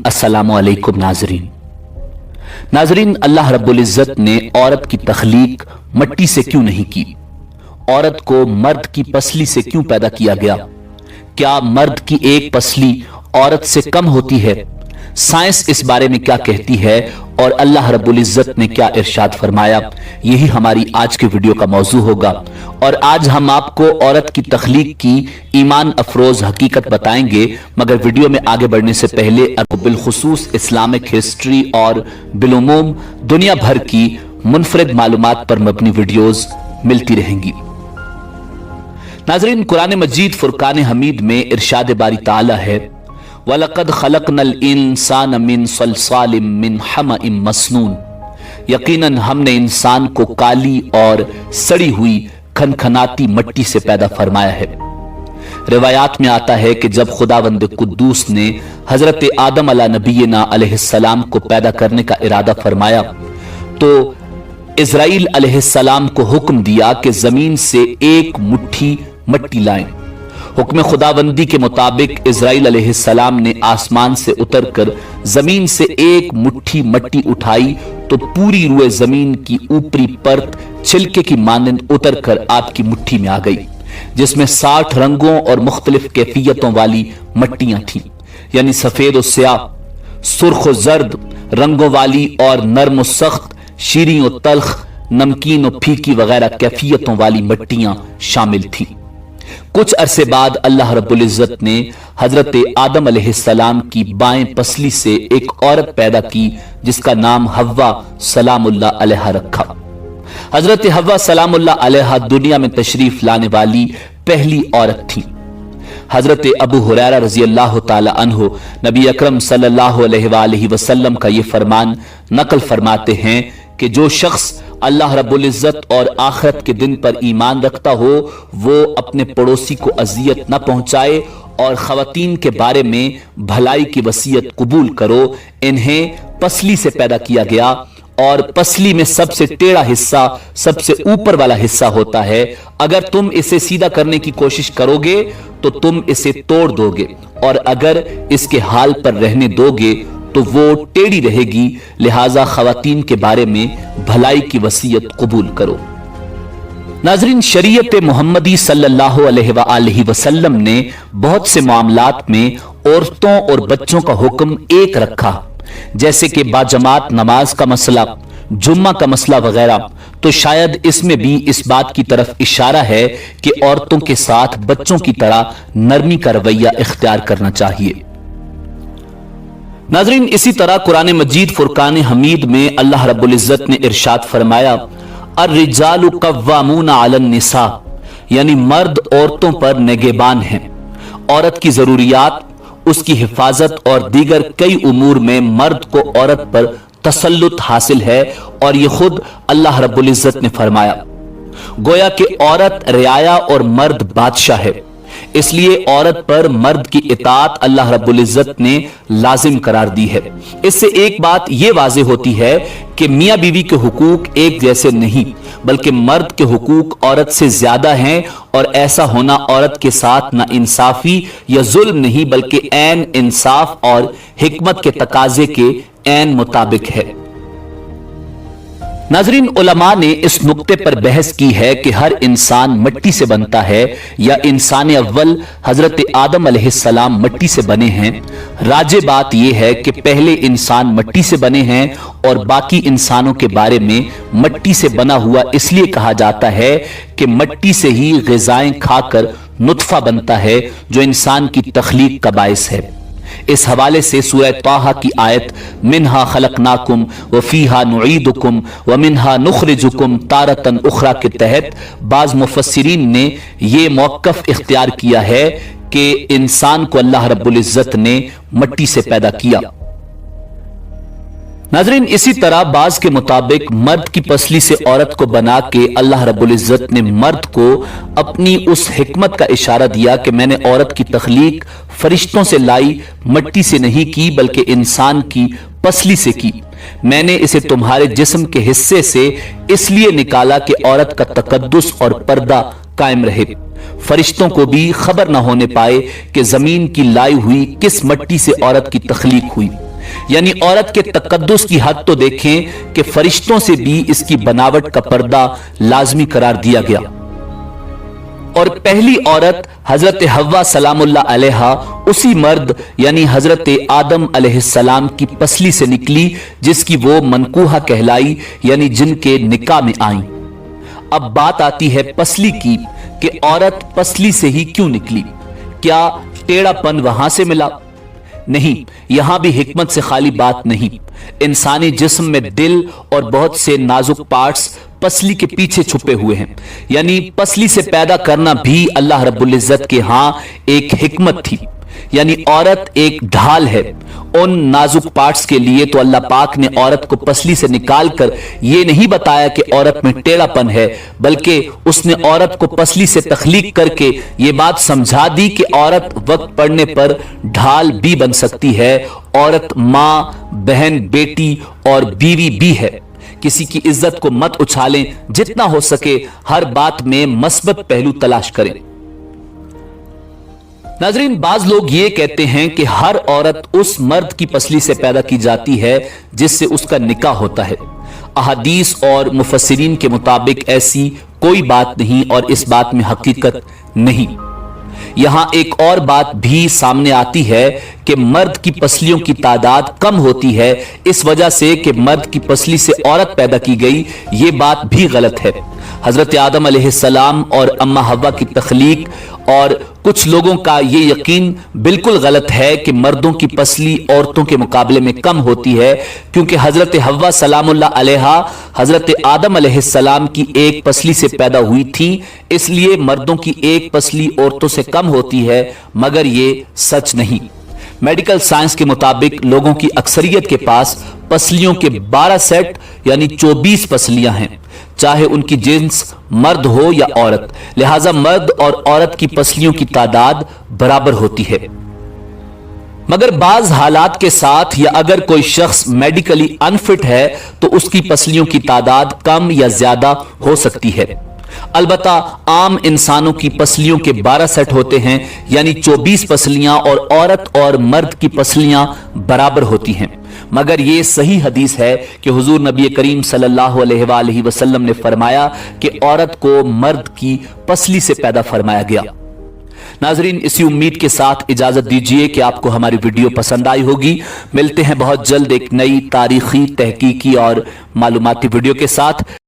अस्सलामु अलैकुम नाजरीन, अल्लाह रब्बुल इज्जत ने औरत की तख्लीक मट्टी से क्यों नहीं की? औरत को मर्द की पसली से क्यों पैदा किया गया? क्या मर्द की एक पसली औरत से कम होती है? साइंस इस बारे में क्या कहती है और अल्लाह रब्बुल इज्जत ने क्या इरशाद फरमाया, यही हमारी आज के वीडियो का मौजू होगा। और आज हम आपको औरत की तख्लीक की ईमान अफरोज हकीकत बताएंगे। मगर वीडियो में आगे बढ़ने से पहले आपको बिलखुसूस इस्लामिक हिस्ट्री और बिलुमूम दुनिया भर की मुनफरिद मालूमात पर मबनी वीडियोस मिलती रहेंगी। नाज़रीन, कुरान मजीद फुरकान हमीद में इरशाद बारी ताला है, वलक़द खलक़नल इंसान मिन सलसालिम मिन हमइम मसनून, यकीनन हमने इंसान को काली और सड़ी हुई खनखनाती मट्टी से पैदा फरमाया है। रिवायात में आता है कि जब खुदावंद कुद्दूस ने हजरत आदम अला नबीना अलैहिस्सलाम को पैदा करने का इरादा फरमाया तो इज़राइल अलैहिस्सलाम को हुक्म दिया कि जमीन से एक मुट्ठी मट्टी लाएं। हुक्म खुदाबंदी के मुताबिक इज़राइल अलैहिस्सलाम ने आसमान से उतरकर जमीन से एक मुट्ठी मट्टी उठाई तो पूरी रूए जमीन की ऊपरी परत छिलके की मानंद उतरकर आपकी मुट्ठी में आ गई, जिसमें 60 रंगों और मुख्तलिफ कैफियतों वाली मट्टियां थीं, यानी सफेद और स्याह, सुर्ख और जर्द रंगों वाली और नर्म और सख्त, शीरीं और तल्ख, नमकीन और फीकी वगैरह कैफियतों वाली मट्टियां शामिल थीं। कुछ अरसे बाद अल्लाह रब्बुल इज्जत ने हजरत आदम अलैहिस्सलाम की बाएं पसली से एक औरत पैदा की जिसका नाम हव्वा सलामुल्लाह अलैहा रखा। हजरत हव्वा सलामुल्लाह अलैहा दुनिया में तशरीफ लाने वाली पहली औरत थी। हजरत अबू हुरैरा रजी अल्लाह ताला अन्हु नबी अकरम सल्लल्लाहु अलैहि वसल्लम का यह फरमान नकल फरमाते हैं कि जो शख्स अल्लाह रब्बुल इज्जत और आखिरत के दिन पर ईमान रखता हो वो अपने पड़ोसी को अजियत न पहुंचाए और खवातीन के बारे में भलाई की वसीयत कबूल करो। इन्हें पसली से पैदा किया गया और पसली में सबसे टेढ़ा हिस्सा सबसे ऊपर वाला हिस्सा होता है। अगर तुम इसे सीधा करने की कोशिश करोगे तो तुम इसे तोड़ दोगे और अगर इसके हाल पर रहने दोगे तो वो टेढ़ी रहेगी। लिहाजा खवातीन के बारे में भलाई की वसीयत कबूल करो। नाज़रीन, शरीयत मुहम्मदी सल्लल्लाहु अलैहि वसल्लम ने बहुत से मामलात में औरतों और बच्चों का हुक्म एक रखा, जैसे कि बाजमात नमाज का मसला, जुम्मा का मसला वगैरह। तो शायद इसमें भी इस बात की तरफ इशारा है कि औरतों के साथ बच्चों की तरह नरमी का रवैया इख्तियार करना चाहिए। नाज़रीन, इसी तरह कुरान मजीद फुरकान हमीद में अल्लाह रब्बुल इज्जत ने इरशाद फरमाया, अर्रिजालु कव्वामूना अलन निसा, यानी मर्द औरतों पर निगहबान हैं। औरत की जरूरियात, उसकी हिफाजत और दीगर कई उमूर में मर्द को औरत पर तसल्लुत हासिल है और यह खुद अल्लाह रब्बुल इज्जत ने फरमाया। गोया कि औरत रियाया और मर्द बादशाह है, इसलिए औरत पर मर्द की इताअत अल्लाह रब्बुल इज्जत ने लाजिम करार दी है। इससे एक बात यह वाज़ेह होती है कि मियां बीवी के हुकूक एक जैसे नहीं, बल्कि मर्द के हुकूक औरत से ज्यादा हैं और ऐसा होना औरत के साथ ना इंसाफी या जुल्म नहीं बल्कि ऐन इंसाफ और हिकमत के तकाजे के ऐन मुताबिक है। नाज़रीन, उलमा ने इस नुक्ते पर बहस की है कि हर इंसान मट्टी से बनता है या इंसान अव्वल हजरत आदम अलैहिस्सलाम मट्टी से बने हैं। राजे बात यह है कि पहले इंसान मट्टी से बने हैं और बाकी इंसानों के बारे में मट्टी से बना हुआ इसलिए कहा जाता है कि मट्टी से ही ग़िज़ाएं खाकर नुत्फा बनता है जो इंसान की तख्लीक का बाइस है। इस हवाले से सूरह ताहा की आयत मिन्हा खलकनाकुम व फीहा नुईदुकुम व मिन्हा नुखरिजुकुम तारतन उखरा के तहत बाज मुफस्सिरीन ने यह मौक़िफ़ इख्तियार किया है कि इंसान को अल्लाह रब्बुल इज्जत ने मट्टी से पैदा किया। नाज़रीन, इसी तरह बाज के मुताबिक मर्द की पसली से औरत को बना के अल्लाह रब्बुल इज्जत ने मर्द को अपनी उस हिकमत का इशारा दिया कि मैंने औरत की तख्लीक फरिश्तों से लाई, मट्टी से नहीं की बल्कि इंसान की पसली से की। मैंने इसे तुम्हारे जिस्म के हिस्से से इसलिए निकाला कि औरत का तकद्दुस और पर्दा कायम रहे, फरिश्तों को भी खबर न होने पाए कि जमीन की लाई हुई किस मट्टी से औरत की तख्लीक हुई। यानी औरत के तकद्दुस की हद तो देखें कि फरिश्तों से भी इसकी बनावट का पर्दा लाजमी करार दिया गया। और पहली औरत हजरत हव्वा सलामुल्लाह अलैहा उसी मर्द यानी हजरत आदम अलैहिस्सलाम की पसली से निकली जिसकी वो मनकूहा कहलाई, यानी जिनके निकाह में आई। अब बात आती है पसली की कि औरत पसली से ही क्यों निकली? क्या टेढ़ापन वहां से मिला? नहीं, यहां भी हिकमत से खाली बात नहीं। इंसानी जिस्म में दिल और बहुत से नाजुक पार्ट्स पसली के पीछे छुपे हुए हैं, यानी पसली से पैदा करना भी अल्लाह रब्बुल इज्जत के हां एक हिकमत थी। यानी औरत एक ढाल है उन नाजुक पार्ट्स के लिए। तो अल्लाह पाक ने औरत को पसली से निकालकर यह नहीं बताया कि औरत में टेढ़ापन है, बल्कि उसने औरत को पसली से तख्लीक करके यह बात समझा दी कि औरत वक्त पड़ने पर ढाल भी बन सकती है। औरत मां, बहन, बेटी और बीवी भी है। किसी की इज्जत को मत उछालें, जितना हो सके हर बात में मस्बत पहलू तलाश करें। नाजरीन, बाज लोग ये कहते हैं कि हर औरत उस मर्द की पसली से पैदा की जाती है जिससे उसका निकाह होता है। अहादीस और मुफस्सिरीन के मुताबिक ऐसी कोई बात नहीं और इस बात में हकीकत नहीं। यहां एक और बात भी सामने आती है कि मर्द की पसलियों की तादाद कम होती है इस वजह से कि मर्द की पसली से औरत पैदा की गई। ये बात भी गलत है। हजरत आदम अलैहिस्सलाम और अम्मा हव्वा की तख्लीक और कुछ लोगों का ये यकीन बिल्कुल गलत है कि मर्दों की पसली औरतों के मुकाबले में कम होती है, क्योंकि हजरत हव्वा सलामुल्लाह अलैहा हजरत आदम अलैहिस्सलाम की एक पसली से पैदा हुई थी, इसलिए मर्दों की एक पसली औरतों से कम होती है, मगर ये सच नहीं। मेडिकल साइंस के मुताबिक लोगों की अक्सरियत के पास पसलियों के 12 सेट यानी 24 पसलियां हैं, चाहे उनकी जिन्स मर्द हो या औरत। लिहाजा मर्द और औरत की पसलियों की तादाद बराबर होती है। मगर बाज हालात के साथ या अगर कोई शख्स मेडिकली अनफिट है तो उसकी पसलियों की तादाद कम या ज्यादा हो सकती है। अलबत्ता आम इंसानों की पसलियों के 12 सेट होते हैं, यानी 24 पसलियां, और औरत और मर्द की पसलियां बराबर होती हैं। मगर यह सही हदीस है कि हुजूर नबी करीम सल्लल्लाहु अलैहि वसल्लम ने फरमाया कि औरत को मर्द की पसली से पैदा फरमाया गया। नाजरीन, इसी उम्मीद के साथ इजाजत दीजिए कि आपको हमारी वीडियो पसंद आई होगी। मिलते हैं बहुत जल्द एक नई तारीखी, तहकीकी और मालूमाती वीडियो के साथ।